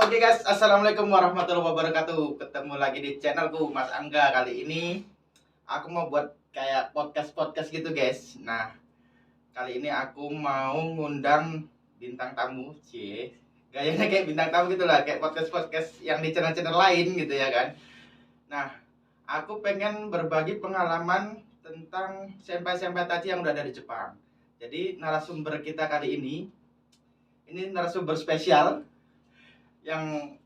Oke guys, assalamualaikum warahmatullahi wabarakatuh. Ketemu lagi di channelku Mas Angga. Kali ini aku mau buat kayak podcast gitu guys. Nah, kali ini aku mau ngundang bintang tamu, cie. Gayanya kayak bintang tamu gitu lah, kayak podcast yang di channel-channel lain gitu ya kan. Nah, aku pengen berbagi pengalaman tentang senpai-senpai tachi yang udah ada di Jepang. Jadi narasumber kita kali ini narasumber spesial yang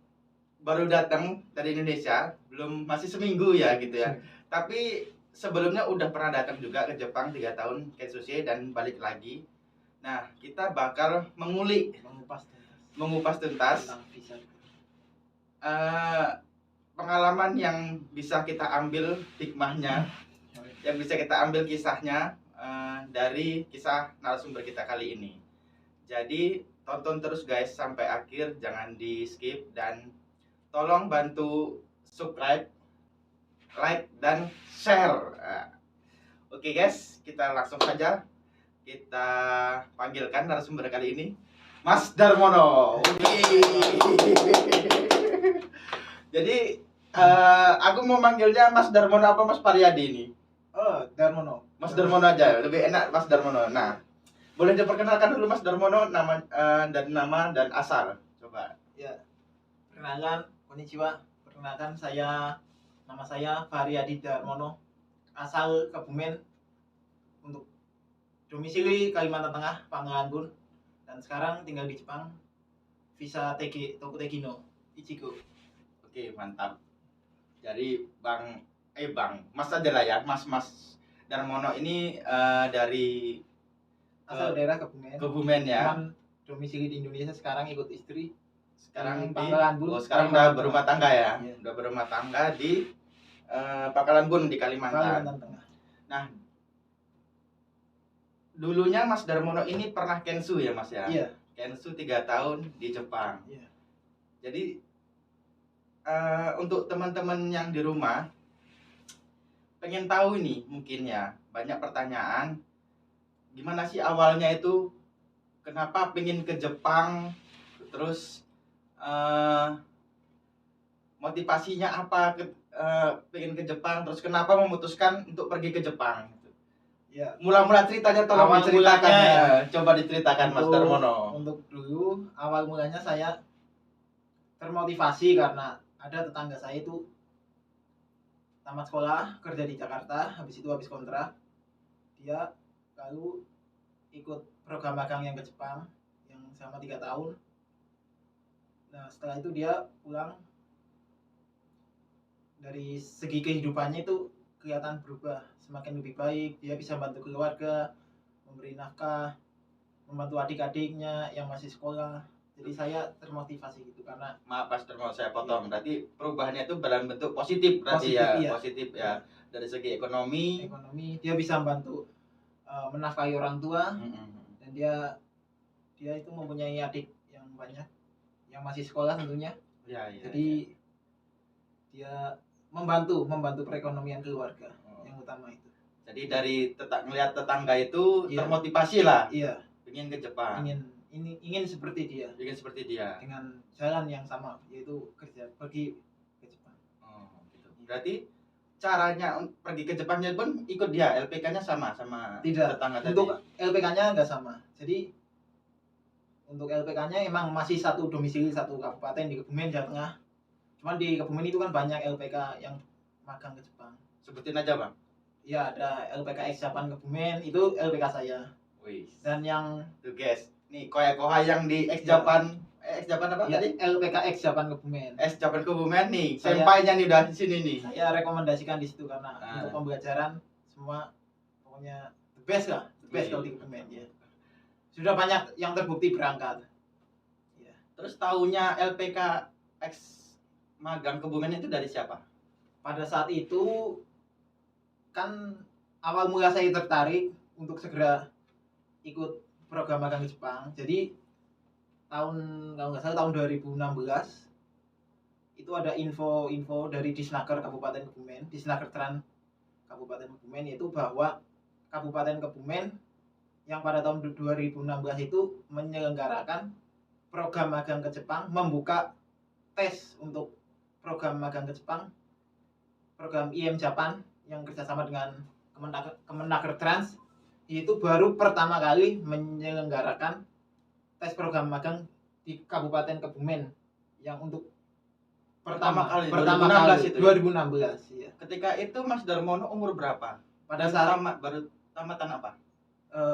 baru datang dari Indonesia, masih seminggu ya gitu ya. Tapi sebelumnya udah pernah datang juga ke Jepang 3 tahun Kensuke dan balik lagi. Nah, kita bakal mengupas tuntas pengalaman yang bisa kita ambil hikmahnya, yang bisa kita ambil kisahnya dari kisah narasumber kita kali ini. Jadi tonton terus guys sampai akhir, jangan di skip, dan tolong bantu subscribe, like, dan share. Oke guys, kita langsung saja kita panggilkan narasumber kali ini, Mas Darmono. Jadi aku mau manggilnya Mas Darmono apa Mas Pariyadi ini? Oh, Darmono. Mas Darmono aja, lebih enak Mas Darmono. Nah, boleh diperkenalkan dulu Mas Darmono, nama dan asal. Coba. Ya. Perkenalkan, konnichiwa. Perkenalkan nama saya Pariyadi Darmono. Asal Kebumen, untuk domisili Kalimantan Tengah, Pangkalan Bun, dan sekarang tinggal di Jepang. Visa TG Tokutegino Ichigo. Oke, mantap. Jadi Mas aja lah ya, Mas Darmono ini dari asal daerah Kebumen ya. Cuman domisili di Indonesia, sekarang ikut istri. Sekarang Pangkalan Bun. Sekarang udah berumah tangga ya. Iya. Udah berumah tangga di Pangkalan Bun di Kalimantan Tengah. Nah, dulunya Mas Darmono ini pernah Kensu ya Mas ya? Iya. Kensu 3 tahun di Jepang. Iya. Jadi untuk teman-teman yang di rumah pengen tahu ini, mungkin ya banyak pertanyaan, gimana sih awalnya itu, kenapa pengen ke Jepang, terus motivasinya apa pengen ke Jepang, terus kenapa memutuskan untuk pergi ke Jepang. Ya. Mula-mula ceritanya tolong Awal diceritakan mulanya, ya. Coba diceritakan Mas Darmono. Untuk dulu awal mulanya saya termotivasi karena ada tetangga saya itu tamat sekolah, kerja di Jakarta, habis kontrak, dia lalu ikut program magang yang ke Jepang yang selama 3 tahun. Nah, setelah itu dia pulang, dari segi kehidupannya itu kelihatan berubah, semakin lebih baik. Dia bisa bantu keluarga, memberi nafkah, membantu adik-adiknya yang masih sekolah. Jadi saya termotivasi gitu karena maaf Mas Darmono, saya potong. Berarti perubahannya itu dalam bentuk positif berarti ya. Iya. Positif ya. Dari segi ekonomi dia bisa membantu menafkahi orang tua. Dan dia itu mempunyai adik yang banyak yang masih sekolah tentunya. Ya. Jadi dia membantu perekonomian keluarga yang utama itu. Jadi dari ngelihat tetangga itu termotivasi lah. Iya. Ingin ke Jepang. Ingin seperti dia. Dengan jalan yang sama, yaitu pergi ke Jepang. Oh, gitu. Berarti caranya pergi ke Jepangnya pun ikut dia, LPK-nya sama tidak, tetangga tadi. Untuk LPK-nya enggak sama. Jadi untuk LPK-nya emang masih satu domisili, satu kabupaten di Kebumen, Jawa Tengah. Cuman di Kebumen itu kan banyak LPK yang magang ke Jepang. Sebutin aja Bang. Iya, ada LPK X Japan Kebumen, itu LPK saya. Wih. Dan yang tuh guys, nih koha yang di X Japan, X Japan apa ya, tadi? LPK X Japan Kebumen. X Japan Kebumen nih, sempainya nih udah di sini nih. Saya rekomendasikan di situ karena untuk pembelajaran semua pokoknya the best lah, the best kalau di Kebumen ya. Sudah banyak yang terbukti berangkat. Ya. Terus tahunya LPK X magang Kebumen itu dari siapa? Pada saat itu kan awal mula saya tertarik untuk segera ikut program magang ke Jepang. Jadi kalau nggak salah tahun 2016 itu ada info dari Disnaker Kabupaten Kebumen, Disnaker Tran Kabupaten Kebumen, yaitu bahwa Kabupaten Kebumen yang pada tahun 2016 itu menyelenggarakan program magang ke Jepang, membuka tes untuk program magang ke Jepang, program IM Japan yang kerjasama dengan Kemenaker Trans, itu baru pertama kali menyelenggarakan tes program magang di Kabupaten Kebumen yang untuk Pertama kali, 2016 pertama kali itu ya? 2016 ya. Ketika itu Mas Darmono umur berapa? Pada saat baru tamatan apa?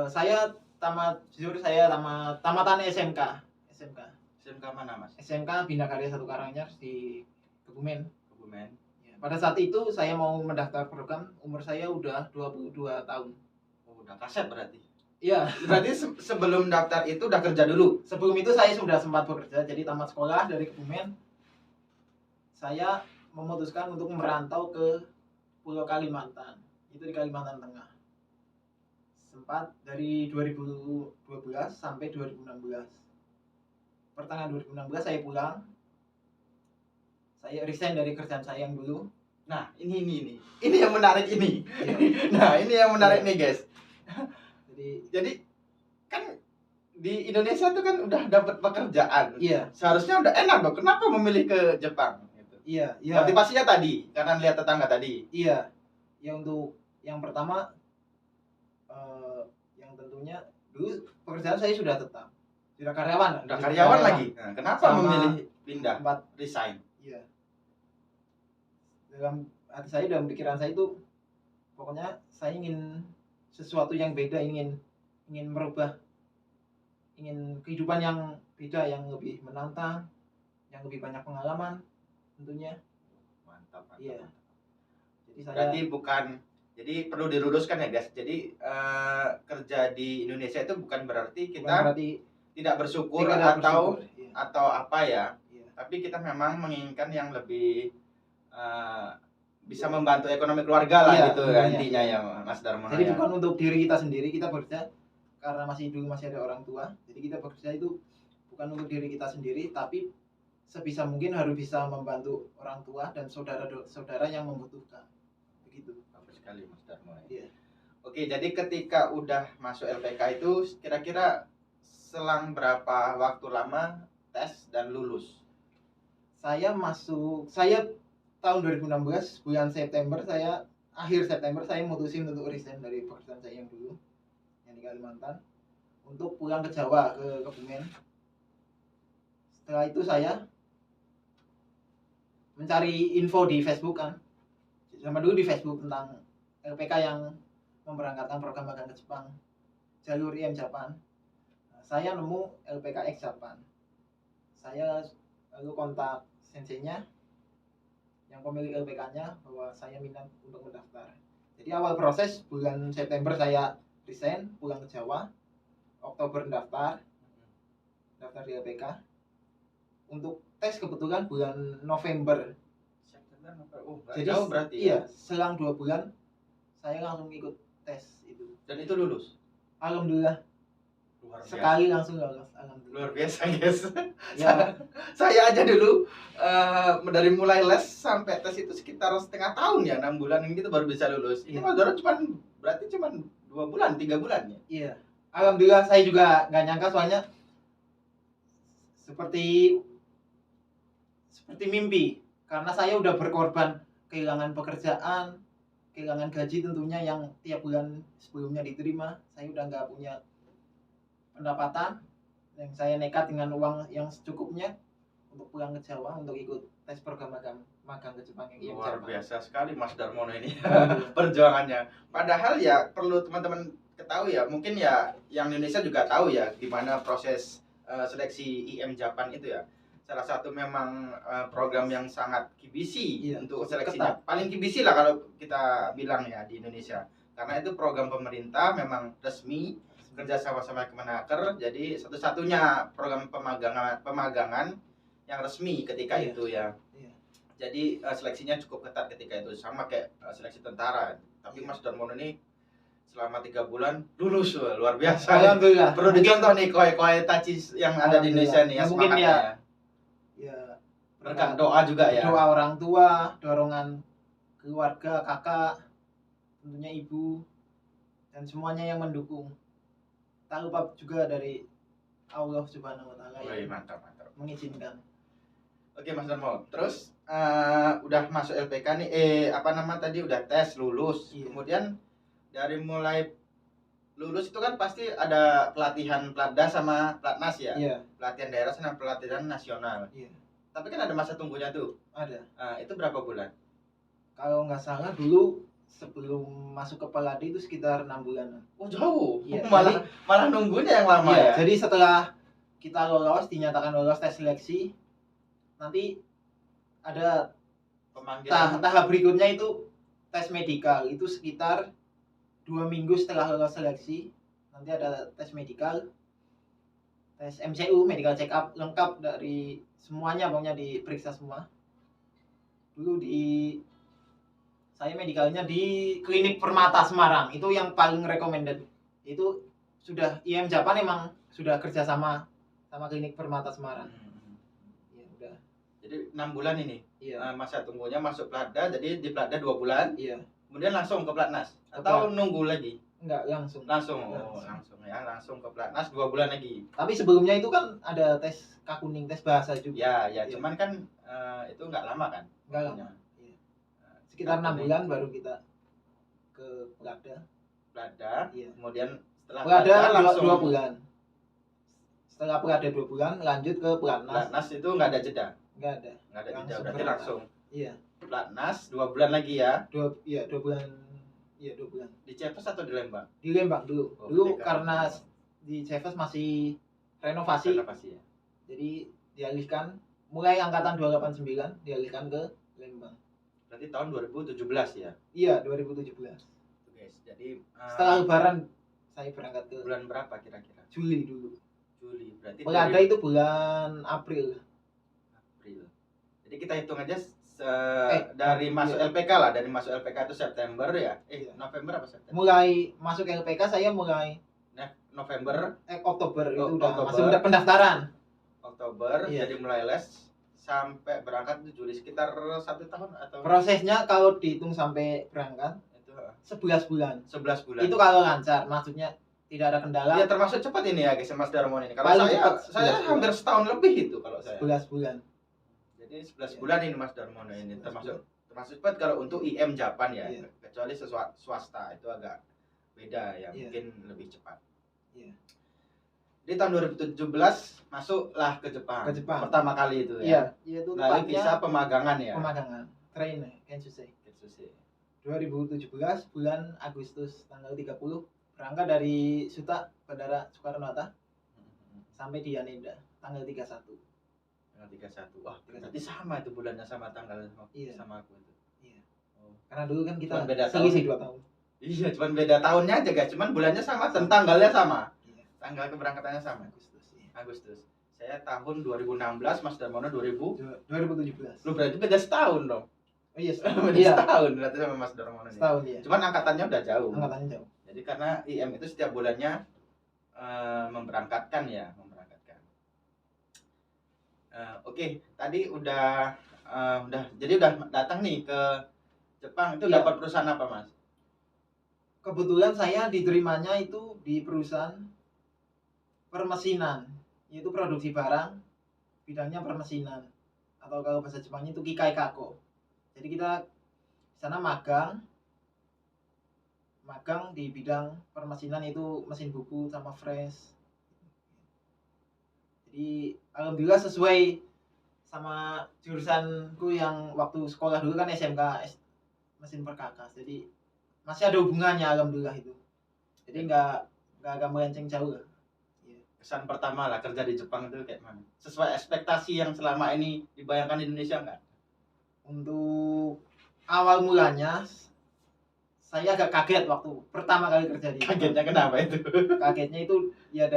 saya tamatan SMK. SMK mana Mas? SMK Bina Karya Satu Karanganyar di Kebumen. Kebumen. Ya, pada saat itu saya mau mendaftar program, umur saya udah 22 tahun. Oh, udah kaset berarti. Iya, Berarti sebelum daftar itu udah kerja dulu. sebelum itu saya sudah sempat bekerja, jadi tamat sekolah dari Kebumen. Saya memutuskan untuk merantau ke Pulau Kalimantan. Itu di Kalimantan Tengah. Sempat dari 2012 sampai 2016. Pertengahan 2016 saya pulang. Saya resign dari kerjaan saya yang dulu. Nah, ini yang menarik ini. Ya. Nah, ini yang menarik nih, guys. Jadi kan di Indonesia tuh kan udah dapat pekerjaan. iya, Seharusnya udah enak dong. Kenapa memilih ke Jepang? Gitu. iya. Motivasinya tadi karena lihat tetangga tadi. Iya. Ya untuk yang pertama yang tentunya dulu pekerjaan saya sudah tetap. Sudah karyawan. Udah karyawan lagi. Nah, kenapa memilih pindah? Tempat Resign. iya. Dalam hati saya, dalam pikiran saya itu pokoknya saya ingin sesuatu yang beda, ingin merubah, ingin kehidupan yang beda, yang lebih menantang, yang lebih banyak pengalaman tentunya. Mantap. Iya. Jadi saya Berarti jadi perlu diluruskan ya guys. Jadi kerja di Indonesia itu bukan berarti kita tidak bersyukur atau iya. atau apa ya. Iya. Tapi kita memang menginginkan yang lebih bisa membantu ekonomi keluarga lah Iya, gitu tentunya. intinya ya Mas Darmono. Jadi ya. bukan untuk diri kita sendiri, kita bekerja karena masih ada orang tua. Jadi kita bekerja itu bukan untuk diri kita sendiri, tapi sebisa mungkin harus bisa membantu orang tua dan saudara-saudara yang membutuhkan. Begitu. Bagus sekali Mas Darmono. Iya. Oke, jadi ketika udah masuk LPK itu kira-kira selang berapa waktu lama tes dan lulus? Saya tahun 2016 bulan September, akhir September saya mutusin untuk resign dari pekerjaan saya yang dulu yang di Kalimantan untuk pulang ke Jawa, ke Kebumen. Setelah itu saya mencari info di Facebook kan. Sama dulu di Facebook tentang LPK yang memberangkatkan program magang ke Jepang, jalur IM Japan. Saya nemu LPK X Japan. Saya lalu kontak senseinya yang pemilik LPK-nya bahwa saya minat untuk mendaftar. Jadi awal proses bulan September saya resign, pulang ke Jawa. Oktober daftar di LPK. Untuk tes kebetulan bulan November. Jadi jauh berarti. Iya, selang 2 bulan saya langsung ikut tes itu. Dan itu lulus. Alhamdulillah. Luar biasa. Sekali langsung lulus. Alhamdulillah. Luar biasa guys. Ya. Saya aja dulu dari mulai les sampai tes itu sekitar setengah tahun ya, 6 bulan gitu baru bisa lulus. Ini Mas Doro berarti cuma 2 bulan, 3 bulan ya. Iya. Alhamdulillah saya juga nggak nyangka, soalnya seperti mimpi, karena saya udah berkorban kehilangan pekerjaan, kehilangan gaji tentunya yang tiap bulan sebelumnya diterima. Saya udah nggak punya pendapatan, yang saya nekat dengan uang yang secukupnya untuk pulang ke Jawa untuk ikut tes program magang ke Jepang yang Luar Jepang. biasa sekali Mas Darmono ini perjuangannya. Padahal ya perlu teman-teman ketahui ya, mungkin ya yang Indonesia juga tahu ya gimana proses seleksi IM Japan itu ya. Salah satu memang program yang sangat kibisi untuk seleksinya. Paling kibisi lah kalau kita bilang ya di Indonesia. Karena itu program pemerintah memang resmi kerja sama Kemenaker, jadi satu-satunya program pemagangan yang resmi ketika itu ya. Jadi seleksinya cukup ketat ketika itu, sama kayak seleksi tentara. Tapi Mas Darmono ini selama 3 bulan lulus, luar biasa. Alhamdulillah. Perlu dicontoh nih koi tacis yang ada di Indonesia nih, yang mungkin semangatnya. Ya berkat doa juga ya. Doa orang tua, dorongan keluarga, kakak, tentunya ibu, dan semuanya yang mendukung. Tak lupa juga dari Allah Subhanahu wa Ta'ala yang mantap. mengizinkan. Oke Mas Darmo. Terus udah masuk LPK nih, tadi udah tes lulus. Iya. Kemudian dari mulai lulus itu kan pasti ada pelatihan Platda sama Platnas ya. Iya. Pelatihan daerah sama pelatihan nasional. Iya. Tapi kan ada masa tunggunya tuh. Ada. Itu berapa bulan? Kalau nggak salah dulu sebelum masuk ke Peladi itu sekitar 6 bulanan. Oh jauh. Iya, malah nunggunya yang lama iya, ya. jadi setelah kita lolos, dinyatakan lolos tes seleksi, nanti ada Pemanggilan. tahap berikutnya itu tes medikal. Itu sekitar 2 minggu setelah lolos seleksi, nanti ada tes medikal, tes MCU, medical check up lengkap dari semuanya, pokoknya diperiksa semua. Dulu saya medikalnya di Klinik Permata Semarang, itu yang paling recommended. Itu sudah IM Japan emang sudah kerja sama Klinik Permata Semarang. Ya udah. Jadi 6 bulan ini. Iya. Masa tunggunya masuk Platda, jadi di Platda 2 bulan. Iya. Kemudian langsung ke Platnas atau nunggu lagi? Enggak, langsung. Langsung ke Platnas 2 bulan lagi. Tapi sebelumnya itu kan ada tes Kakuning, tes bahasa juga. Ya, cuman kan itu nggak lama kan? Enggak lama. Iya. Sekitar 6 bulan baru kita ke Platda. Iya. Kemudian setelah Platda langsung 2 bulan. Setelah Platda 2 bulan lanjut ke Platnas. Platnas itu nggak ada jeda. Nggak ada Jeda, berarti langsung. Iya. Platnas 2 bulan lagi ya. 2 bulan. Iya, 2 bulan. Di Ceves atau di Lembang? Di Lembang dulu. Dulu karena di Ceves masih renovasi ya. Jadi dialihkan mulai angkatan 289 dialihkan ke Lembang. Berarti tahun 2017 ya? Iya, 2017. Guys, jadi setelah lebaran saya berangkat ke bulan berapa kira-kira? Juli dulu. Juli. Berarti Pelada itu bulan April. Jadi kita hitung aja dari masuk LPK lah, dari masuk LPK itu September ya. November apa September? Mulai masuk LPK saya mulai November, Oktober itu udah pendaftaran. Oktober, jadi mulai les sampai berangkat itu Juli, sekitar 1 tahun atau prosesnya kalau dihitung sampai berangkat itu 11 bulan. 11 bulan. Itu kalau lancar, maksudnya tidak ada kendala. Ya termasuk cepat ini ya guys, Mas Darmon ini. Kalau saya hampir setahun lebih itu kalau saya. 11 bulan. Jadi 11 bulan ini Mas Darmono ini termasuk cepat kalau untuk IM Japan ya. Iya. Kecuali swasta itu agak beda ya, mungkin lebih cepat. Iya. Di tahun 2017 masuklah ke Jepang. Pertama kali itu ya. Iya, itu melalui visa pemagangan ya. Pemagangan. Train Kenshusei. 2017 bulan Agustus tanggal 30 berangkat dari Suta Bandara Soekarno-Hatta sampai di Haneda tanggal 31. Tanggal 31. Wah, berarti sama itu bulannya sama tanggal sama aku itu. Iya. Karena dulu kan kita beda selisih 2 tahun. Iya, cuma beda tahunnya aja guys, cuman bulannya sama dan tanggalnya sama. Tanggal keberangkatannya sama. Agustus. Saya tahun 2016, Mas Darmono 2017. Lu berarti beda setahun dong. Oh iya, setahun berarti sama Mas Darmono nih. Setahun ya. Cuman angkatannya udah jauh. Angkatannya jauh. Jadi karena IM itu setiap bulannya memberangkatkan. Oke, tadi udah datang nih ke Jepang itu dapat perusahaan apa, Mas? Kebetulan saya diterimanya itu di perusahaan permesinan, yaitu produksi barang, bidangnya permesinan, atau kalau bahasa Jepangnya itu Kikai Kako. Jadi kita di sana magang di bidang permesinan, itu mesin buku sama fresh. Jadi alhamdulillah sesuai sama jurusanku yang waktu sekolah dulu kan SMK mesin perkakas. Jadi masih ada hubungannya alhamdulillah itu. Jadi nggak agak melenceng jauh lah. Kesan pertama lah kerja di Jepang itu kayak mana? Sesuai ekspektasi yang selama ini dibayangkan di Indonesia nggak? Untuk awal mulanya saya agak kaget waktu pertama kali kerja di Jepang. Kagetnya kenapa itu? Kagetnya itu ya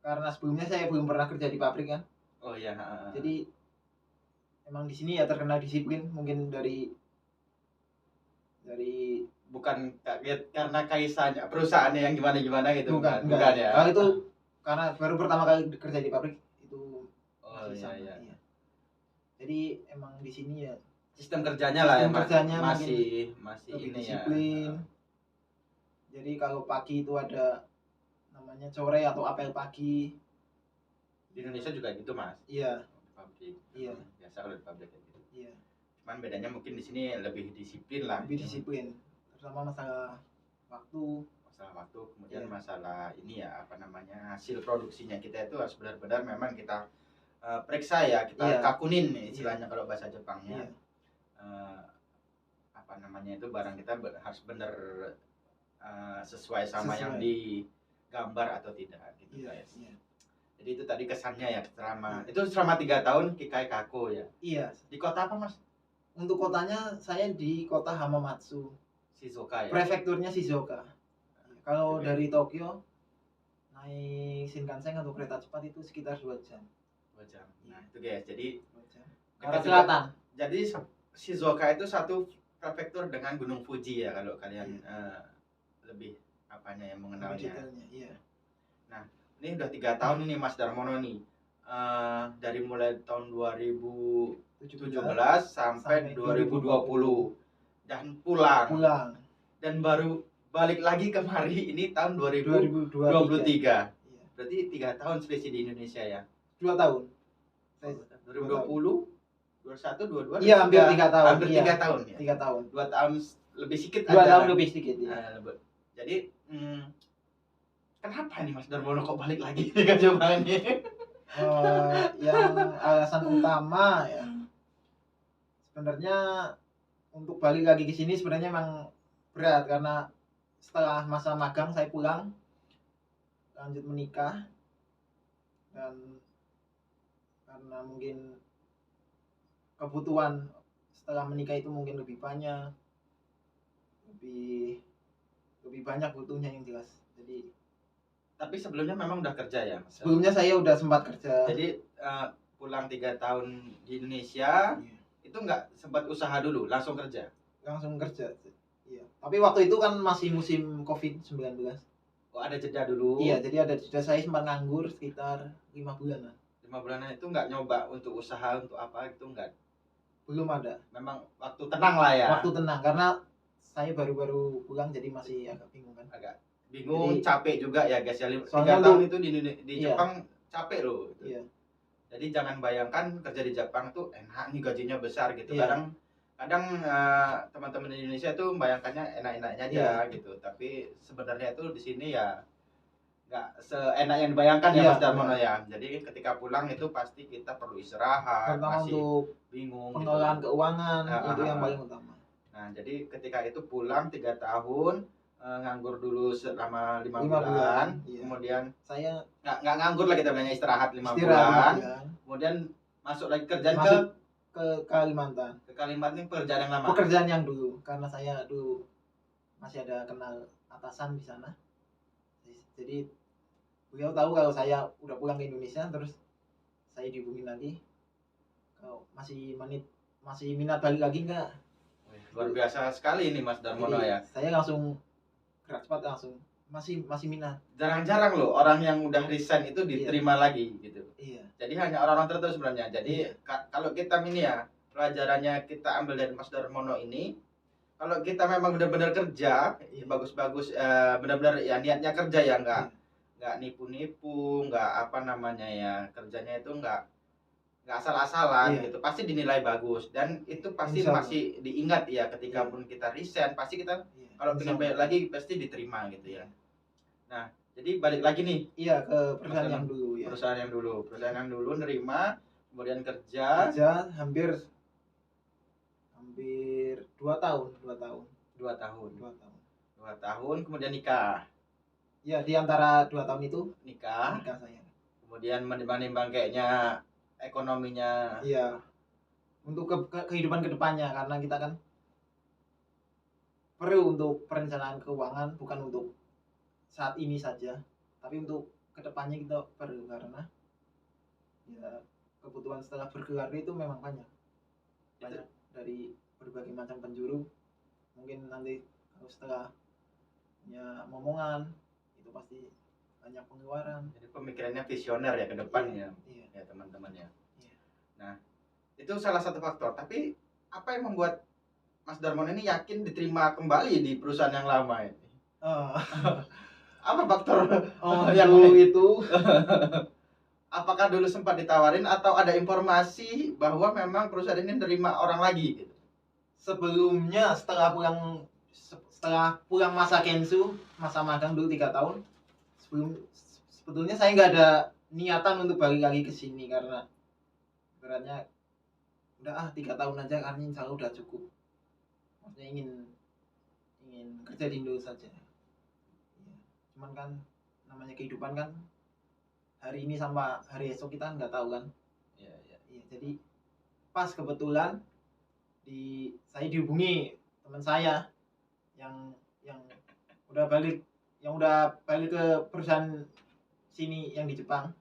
karena sebelumnya saya belum pernah kerja di pabrik kan. Oh iya. Jadi emang di sini ya terkenal disiplin, mungkin dari bukan kaget karena kaisanya perusahaannya yang gimana gitu. Bukan ya. Kalau itu karena baru pertama kali kerja di pabrik itu. Oh iya. Jadi emang di sini ya sistem kerjanya lah masih lebih ini disiplin. Jadi kalau pagi itu ada namanya sore atau apel pagi. Di Indonesia juga gitu mas. Iya. Di pabrik. Iya. Biasa kalau di pabrik kayak gitu. Iya. Cuman bedanya mungkin di sini lebih disiplin lah. Lebih disiplin. Terutama masalah waktu. Masalah waktu, kemudian Iya. masalah ini ya apa namanya hasil produksinya kita itu harus benar-benar memang kita periksa ya, kita Iya. kakunin istilahnya kalau bahasa Jepangnya. Iya. Apa namanya itu barang kita harus benar sesuai sama Sesuai. yang digambar atau tidak gitu Iya. guys. Iya. Jadi itu tadi kesannya ya selama 3 tahun Kikai Kako ya. Iya. Di kota apa mas? Untuk kotanya saya di kota Hamamatsu. Shizuoka ya. Prefekturnya Shizuoka. Kalau Oke. dari Tokyo naik Shinkansen atau kereta cepat itu sekitar 2 jam. 2 jam. Nah itu guys, jadi 2 jam. kita Arah juga- selatan. jadi Shizuoka itu satu prefektur dengan Gunung Fuji ya kalau kalian lebih apanya yang Lebih mengenalnya. detailnya, iya. Ini udah 3 tahun ini Mas Darmono nih. Dari mulai tahun 2017 sampai 2020 dan pulang dan baru balik lagi kemari ini tahun 2023. 2023. Iya. Berarti 3 tahun selisih di Indonesia ya. 2 tahun. 2020, 21, 22. Iya, hampir 3 tahun. Hampir Iya. 3 tahun ya. 3 tahun. 2 tahun lebih sedikit 2 aja. tahun lebih sedikit ya. Jadi kenapa nih Mas Darmono kok balik lagi ke Jepang ini? Yang alasan utama ya sebenarnya untuk balik lagi ke sini sebenarnya emang berat karena setelah masa magang saya pulang lanjut menikah dan karena mungkin kebutuhan setelah menikah itu mungkin lebih banyak lebih banyak butuhnya yang jelas. Jadi Tapi sebelumnya memang udah kerja ya Mas? sebelumnya saya udah sempat kerja. Jadi pulang 3 tahun di Indonesia itu nggak sempat usaha dulu, langsung kerja. Langsung kerja. Iya. Tapi waktu itu kan masih musim COVID-19. Oh ada jeda dulu. Iya, jadi ada jeda, saya sempat nganggur sekitar 5 bulan lah. 5 bulanan itu nggak nyoba untuk usaha untuk apa gitu nggak? Belum ada. Memang waktu tenang lah ya. Waktu tenang karena saya baru-baru pulang jadi masih agak bingung kan. Agak bingung, Jadi- capek juga ya guys ya. 3 Soalnya tahun lu- itu di Iya. Jepang capek loh. Gitu. Iya. Jadi jangan bayangkan kerja di Jepang tuh enak nih gajinya besar gitu. Iya. Kadang teman-teman di Indonesia tuh membayangkannya enak-enaknya aja gitu. Tapi sebenarnya tuh di sini ya nggak seenak yang dibayangkan ya Iya, Mas Darmono ya. Jadi ketika pulang itu pasti kita perlu istirahat, Pertama masih untuk bingung pengelolaan gitu. keuangan Ah, itu ah, yang ah. paling utama. Nah, jadi ketika itu pulang 3 tahun nganggur dulu selama 5 5 bulan, bulan, iya. kemudian Saya nggak nganggur lah kita bilangnya istirahat 5 istirahat bulan, 5 bulan. kemudian masuk lagi kerjaan Masuk ke Kalimantan. ke Kalimantan pekerjaan yang lama. Pekerjaan yang dulu karena saya dulu masih ada kenal atasan di sana. Jadi beliau tahu kalau saya udah pulang ke Indonesia, terus saya dihubungin lagi kalau masih minat balik lagi enggak. Wih, luar biasa sekali ini Mas Darmono Jadi, ya. saya langsung gerak cepat langsung masih minat. Jarang-jarang loh orang yang udah resign itu diterima lagi gitu. Iya. Jadi hanya orang-orang tertentu sebenarnya. Jadi Iya. kalau kita ini ya pelajarannya kita ambil dari Mas Darmono ini, kalau kita memang benar-benar kerja, Iya. bagus-bagus, benar-benar ya niatnya kerja ya nggak nipu-nipu, nggak apa namanya ya kerjanya itu nggak asal-asalan Iya. gitu, pasti dinilai bagus dan itu pasti Insya Allah. masih diingat ya ketika pun kita resign pasti kita Iya. kalau pengen bayar lagi pasti diterima gitu ya. Nah jadi balik lagi nih Iya ke perusahaan yang dulu ya. perusahaan yang dulu nerima kemudian kerja Kerja hampir 2 tahun. 2 tahun 2 tahun. 2 tahun kemudian nikah Ya di antara 2 tahun itu nikah saya. kemudian menimbang kayaknya ekonominya Iya. Untuk kehidupan kedepannya karena kita kan perlu untuk perencanaan keuangan bukan untuk saat ini saja, tapi untuk kedepannya kita perlu karena ya kebutuhan setelah berkeluarga itu memang banyak dari berbagai macam penjuru. Mungkin nanti kalau setelah punya momongan itu pasti banyak pengeluaran. jadi pemikirannya visioner ya ke depannya Iya. ya teman-teman ya. Iya. Nah itu salah satu faktor. Tapi apa yang membuat Mas Darmono ini yakin diterima kembali di perusahaan yang lama ini? Oh, Apa faktor oh yang dulu unik? itu apakah dulu sempat ditawarin atau ada informasi bahwa memang perusahaan ini nerima orang lagi gitu? Sebelumnya setelah pulang masa Kensu, masa magang dulu 3 tahun, sebetulnya saya nggak ada niatan untuk balik lagi ke sini karena beratnya udah 3 tahun aja karena insya Allah udah cukup. Maksudnya ingin kerja di Indo saja. Ya. Cuman kan namanya kehidupan kan hari ini sama hari esok kita nggak tahu kan. Iya. Jadi pas kebetulan saya dihubungi teman saya yang udah balik ke perusahaan sini yang di Jepang.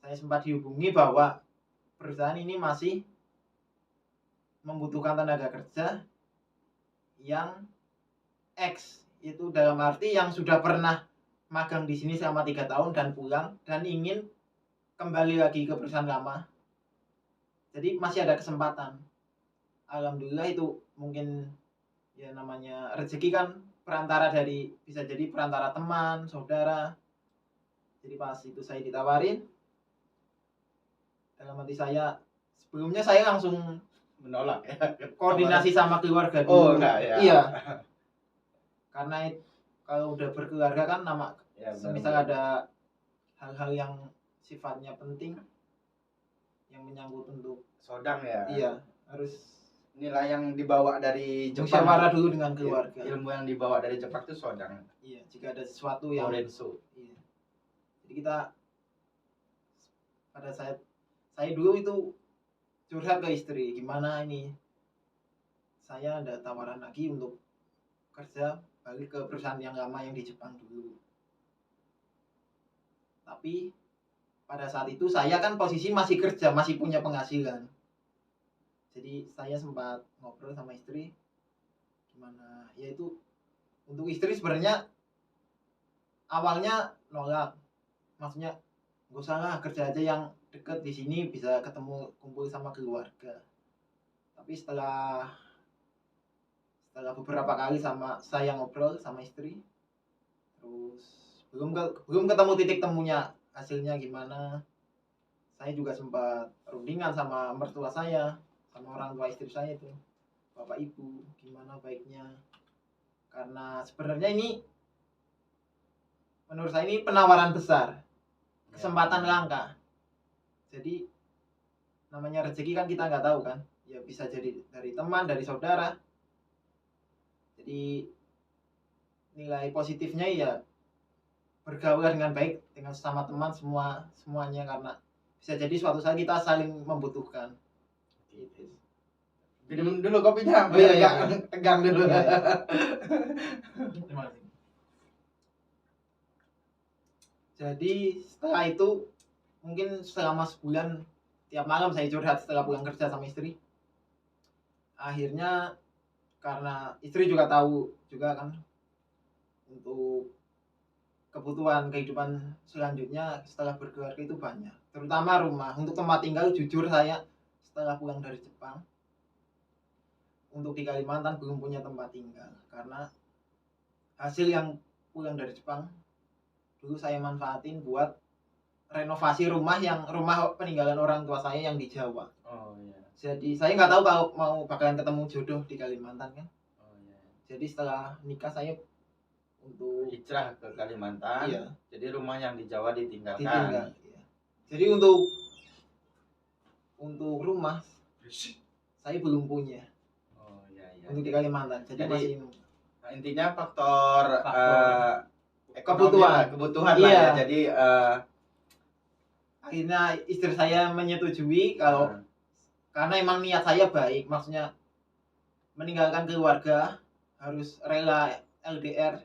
Saya sempat dihubungi bahwa perusahaan ini masih membutuhkan tenaga kerja yang X, itu dalam arti yang sudah pernah magang di sini selama 3 tahun dan pulang dan ingin kembali lagi ke perusahaan lama. Jadi masih ada kesempatan. Alhamdulillah itu mungkin ya namanya rezeki kan bisa jadi perantara teman, saudara. Jadi pas itu saya ditawarin, dalam hati saya sebelumnya saya langsung Menolak ya. koordinasi sama keluarga dulu. Oh enggak ya. Iya. Karena kalau udah berkeluarga kan Ya, semisal ada hal-hal yang sifatnya penting yang menyangkut untuk sodang ya. Iya, harus Nilai yang dibawa dari Jepang. musyawarah dulu dengan keluarga. Ilmu yang dibawa dari Jepang itu sodang. Iya, jika ada sesuatu yang Korensu. Iya. Jadi kita pada saat saya dulu itu curhat ke istri, gimana ini saya ada tawaran lagi untuk kerja balik ke perusahaan yang lama yang di Jepang dulu. Tapi pada saat itu saya kan posisi masih kerja, masih punya penghasilan. Jadi saya sempat ngobrol sama istri gimana, yaitu untuk istri sebenarnya awalnya nolak. Maksudnya gak usah lah, kerja aja yang deket di sini bisa ketemu kumpul sama keluarga. Tapi setelah beberapa kali saya ngobrol sama istri, terus belum ketemu titik temunya hasilnya gimana. Saya juga sempat rundingan sama mertua saya, sama orang tua istri saya itu, bapak ibu, gimana baiknya. Karena sebenarnya ini menurut saya ini penawaran besar, kesempatan langka. Jadi namanya rezeki kan kita nggak tahu kan, ya bisa jadi dari teman, dari saudara. Jadi nilai positifnya ya bergaul dengan baik dengan sesama teman semuanya, karena bisa jadi suatu saat kita saling membutuhkan. Gitu. Minum dulu kopinya. Oh, iya. Tegang dulu. Iya. Terima kasih. Jadi setelah itu mungkin selama sebulan tiap malam saya curhat setelah pulang kerja sama istri. Akhirnya karena istri juga tahu juga kan untuk kebutuhan kehidupan selanjutnya setelah berkeluarga itu banyak, terutama rumah. Untuk tempat tinggal jujur saya setelah pulang dari Jepang untuk di Kalimantan belum punya tempat tinggal karena hasil yang pulang dari Jepang dulu saya manfaatin buat renovasi rumah peninggalan orang tua saya yang di Jawa. Oh iya. Jadi saya nggak tahu kalau mau bakalan ketemu jodoh di Kalimantan kan. Oh iya. Jadi setelah nikah saya untuk hijrah ke Kalimantan. Iya. Jadi rumah yang di Jawa ditinggal. Iya. Jadi untuk rumah saya belum punya. Oh iya. Untuk di Kalimantan. Jadi masih intinya faktor kebutuhan iya. lah ya. Jadi akhirnya istri saya menyetujui kalau karena emang niat saya baik, maksudnya meninggalkan keluarga harus rela LDR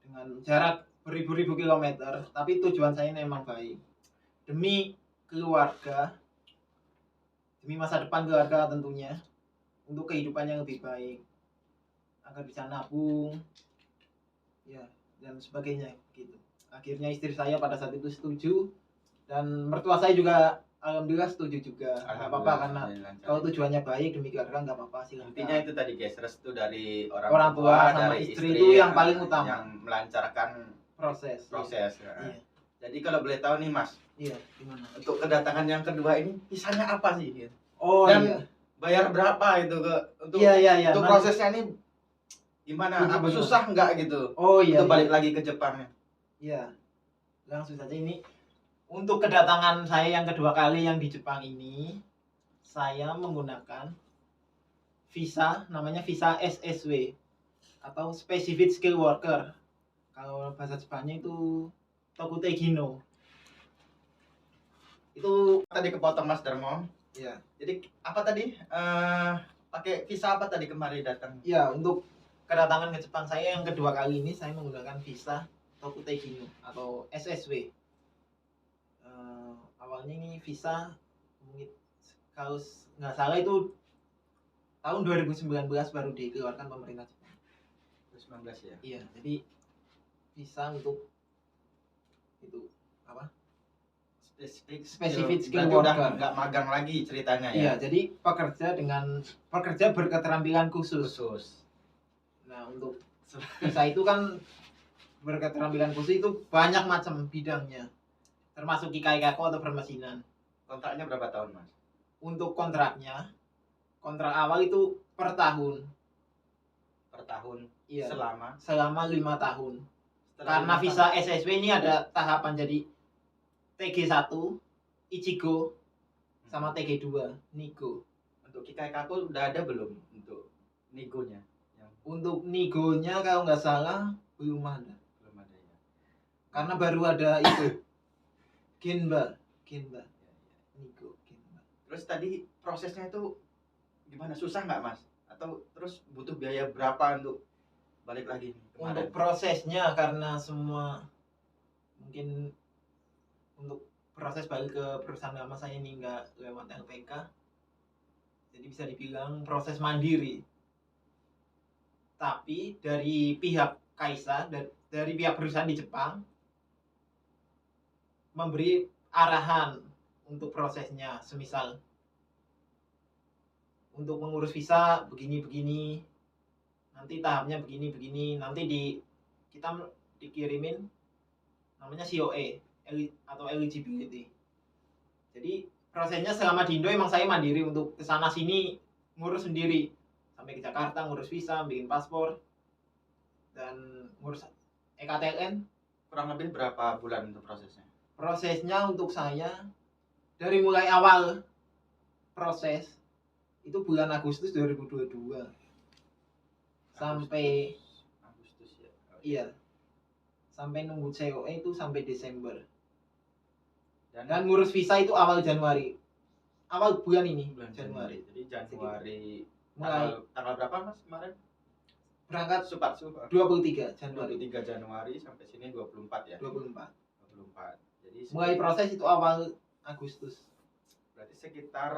dengan jarak beribu-ribu kilometer, tapi tujuan saya memang baik demi keluarga, demi masa depan keluarga tentunya, untuk kehidupan yang lebih baik agar bisa nabung ya dan sebagainya gitu. Akhirnya istri saya pada saat itu setuju dan mertua saya juga alhamdulillah setuju juga. Nggak apa-apa karena kalau tujuannya baik demi keluarga nggak apa-apa sih. Intinya itu tadi guys, restu dari orang tua sama dari istri itu yang paling utama, yang melancarkan proses. Iya. Jadi kalau boleh tahu nih Mas, Iya, gimana? untuk kedatangan yang kedua ini visanya apa sih? Gitu? Oh Dan iya. bayar berapa itu untuk Iya, iya, iya. untuk Nanti- prosesnya ini gimana? Apa Bagaimana? susah nggak gitu? Oh iya. Untuk balik Iya. lagi ke Jepang. Iya. Langsung saja ini. Untuk kedatangan saya yang kedua kali yang di Jepang ini, saya menggunakan visa, namanya visa SSW atau Specific Skill Worker. Kalau bahasa Jepangnya itu Tokutegino. Itu Tadi kepotong Mas Darmo. ya. Jadi apa tadi? Pakai visa apa tadi kemarin datang? Ya, untuk kedatangan ke Jepang saya yang kedua kali ini saya menggunakan visa Tokutegino atau SSW. Awalnya ini visa mungkin kalau nggak salah itu tahun 2019 baru dikeluarkan pemerintah Jepang. 2019 ya. Iya, jadi visa untuk itu apa? Specific skill Berarti udah worker. nggak magang lagi ceritanya ya. Iya, jadi pekerja berketerampilan khusus. Nah, untuk visa itu kan berketerampilan khusus itu banyak macam bidangnya. Termasuk Kikaikako atau permesinan. Kontraknya berapa tahun Mas? Untuk kontrak awal itu per tahun. Per tahun. Iya. Selama 5 tahun. setelah Karena 5 visa tahun. SSW ini ada tahapan jadi TG1, Ichigo, sama TG2, Nigo. Untuk Kikaikako udah ada belum untuk Nigonya? Untuk Nigonya kalau nggak salah belum ada. Belum ada ya. Karena baru ada itu Genba. Nigo, Genba. Terus tadi prosesnya itu gimana? Susah nggak Mas? Atau terus butuh biaya berapa untuk balik lagi kemarin? Untuk prosesnya karena semua mungkin untuk proses balik ke perusahaan lama saya ini nggak lewat LPK, jadi bisa dibilang proses mandiri. Tapi dari pihak Kaisa, dari pihak perusahaan di Jepang memberi arahan untuk prosesnya, semisal untuk mengurus visa begini, nanti tahapnya begini, nanti kita dikirimin namanya COE atau eligibility. Jadi prosesnya selama di Indo emang saya mandiri untuk kesana sini ngurus sendiri, sampai ke Jakarta ngurus visa, bikin paspor, dan ngurus EKTLN. Kurang lebih berapa bulan untuk prosesnya? Prosesnya untuk saya dari mulai awal proses itu bulan Agustus 2022 sampai Agustus ya. iya, sampai nunggu COE itu sampai Desember. Dan Dan ngurus visa itu awal Januari. Awal bulan ini, bulan Januari. Jadi Januari Mulai tanggal berapa Mas kemarin? berangkat Supatsu 23 Januari. 23 Januari sampai sini 24 ya. 24. Jadi Mulai proses itu awal Agustus. berarti sekitar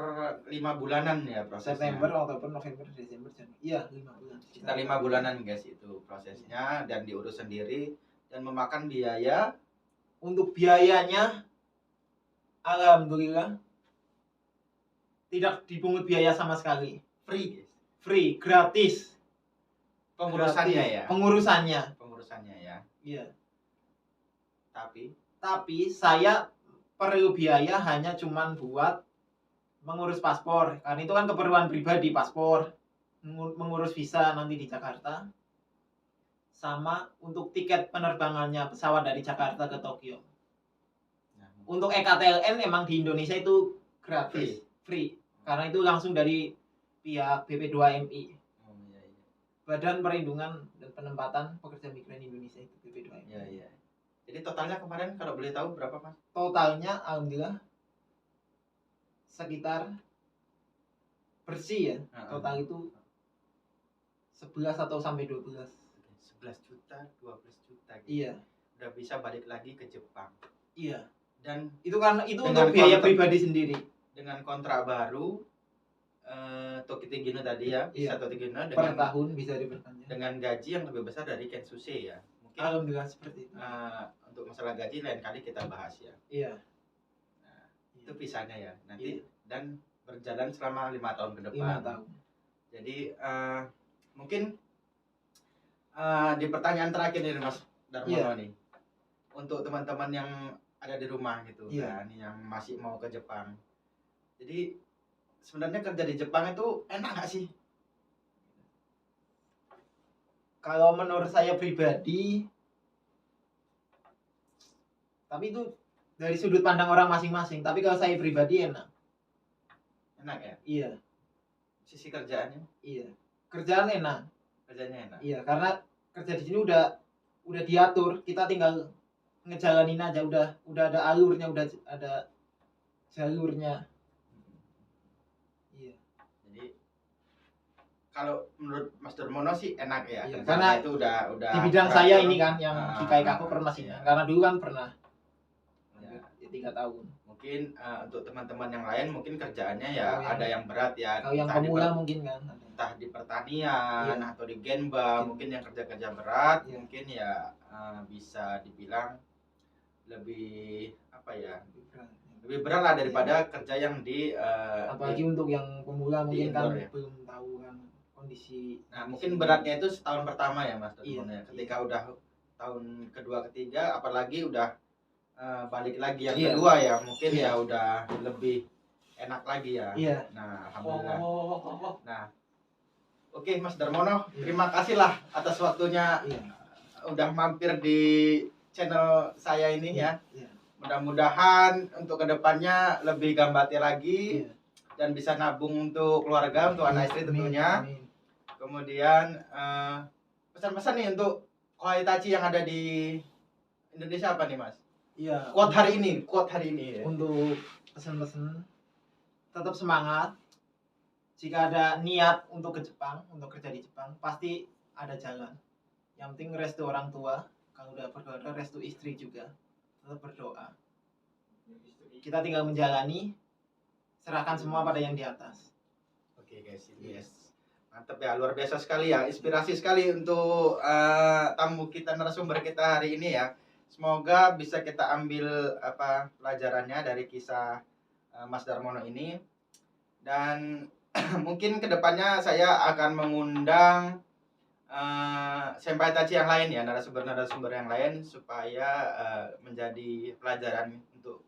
5 bulanan ya prosesnya. September, Oktober, November, Desember, Januari. Iya, 5 bulan. Sekitar 5 bulanan guys itu prosesnya, dan diurus sendiri dan memakan biaya. Untuk biayanya alhamdulillah tidak dipungut biaya sama sekali. Free guys. Free, gratis. Pengurusannya Gratis. ya. Pengurusannya ya. iya. Tapi saya perlu biaya hanya cuman buat mengurus paspor, karena itu kan keperluan pribadi, paspor, mengurus visa nanti di Jakarta, sama untuk tiket penerbangannya pesawat dari Jakarta ke Tokyo. nah, Untuk EKTLN emang di Indonesia itu gratis, free, karena itu langsung dari pihak BP2MI, iya. Badan Perlindungan dan Penempatan Pekerja Migran Indonesia, itu BP2MI. Iya. Jadi totalnya kemarin kalau boleh tahu berapa Mas? Totalnya alhamdulillah sekitar bersih ya, total itu 11 atau sampai 12. 11 juta, 12 juta gitu. Iya. Udah bisa balik lagi ke Jepang. Iya. Dan Itu kan itu dengan untuk biaya kontrak pribadi sendiri. Dengan kontrak baru Tokitegino tadi ya, Iya. bisa Tokitegino Per tahun bisa diperpanjang. dengan gaji yang lebih besar dari Kensuse ya. Mungkin Alhamdulillah seperti itu. untuk masalah gaji lain kali kita bahas ya. Iya. Nah, itu visanya ya. Nanti Iya. dan berjalan selama 5 tahun ke depan. 5 tahun. Jadi mungkin di pertanyaan terakhir nih Mas Darmono Iya. nih, untuk teman-teman yang ada di rumah gitu Iya. kan, yang masih mau ke Jepang. Jadi sebenarnya kerja di Jepang itu enak nggak sih? Kalau menurut saya pribadi, tapi itu dari sudut pandang orang masing-masing. Tapi kalau saya pribadi enak. Enak ya? Iya, Sisi kerjaannya, iya. Kerjaan enak. kerjanya enak. Iya, karena kerja di sini udah diatur. Kita tinggal ngejalanin aja. Udah ada alurnya, udah ada jalurnya. Iya. Jadi kalau menurut Mas Darmono sih enak ya, Iya, kerjanya karena itu udah Di bidang teratur. saya ini kan yang Ah, Kikai Kaku pernah sih. iya. Karena dulu kan pernah. Ya. 3 tahun. Mungkin untuk teman-teman yang lain mungkin kerjaannya ya Kalau yang- ada yang berat ya, Kalau yang entah di pemula mungkin kan ada. entah di pertanian Iya. atau di Genba, Mungkin. mungkin yang kerja-kerja berat, Iya. mungkin ya bisa dibilang lebih apa ya, lebih berat lah daripada kerja yang di Apalagi untuk yang pemula mungkin kan indoor ya. belum tahu kan kondisi. Nah, mungkin beratnya itu setahun pertama ya Mas Iya, Darmono ya. Ketika udah tahun kedua ketiga, apalagi udah balik lagi yang Iya. kedua ya, mungkin Iya. ya udah lebih enak lagi ya. Iya. Nah, alhamdulillah. Oh. Nah, oke Mas Darmono, Iya. terima kasih lah atas waktunya Iya. udah mampir di channel saya ini ya. Iya. Mudah-mudahan untuk kedepannya lebih gambati lagi Iya. dan bisa nabung untuk keluarga, untuk anak istri Amin, tentunya. amin. Kemudian pesan-pesan nih untuk Koi Tachi yang ada di Indonesia apa nih Mas? Iya. Quote hari ini ya. Untuk pesan-pesan tetap semangat. Jika ada niat untuk ke Jepang, untuk kerja di Jepang, pasti ada jalan. Yang penting restu orang tua. Kalau udah berdoa, restu istri juga. Tetap berdoa. Kita tinggal menjalani, serahkan semua pada yang di atas. Oke guys, ini yes. Mantap ya, luar biasa sekali ya, inspirasi sekali untuk tamu kita, narasumber kita hari ini ya. Semoga bisa kita ambil pelajarannya dari kisah Mas Darmono ini. Dan mungkin kedepannya saya akan mengundang senpai Tachi yang lain ya, narasumber yang lain supaya menjadi pelajaran untuk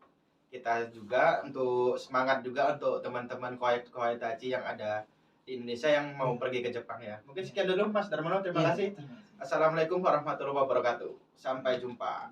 kita juga, untuk semangat juga untuk teman-teman Koi Tachi yang ada di Indonesia yang mau pergi ke Jepang ya. Mungkin sekian dulu Mas Darmono, terima kasih. Assalamualaikum warahmatullahi wabarakatuh. Sampai jumpa.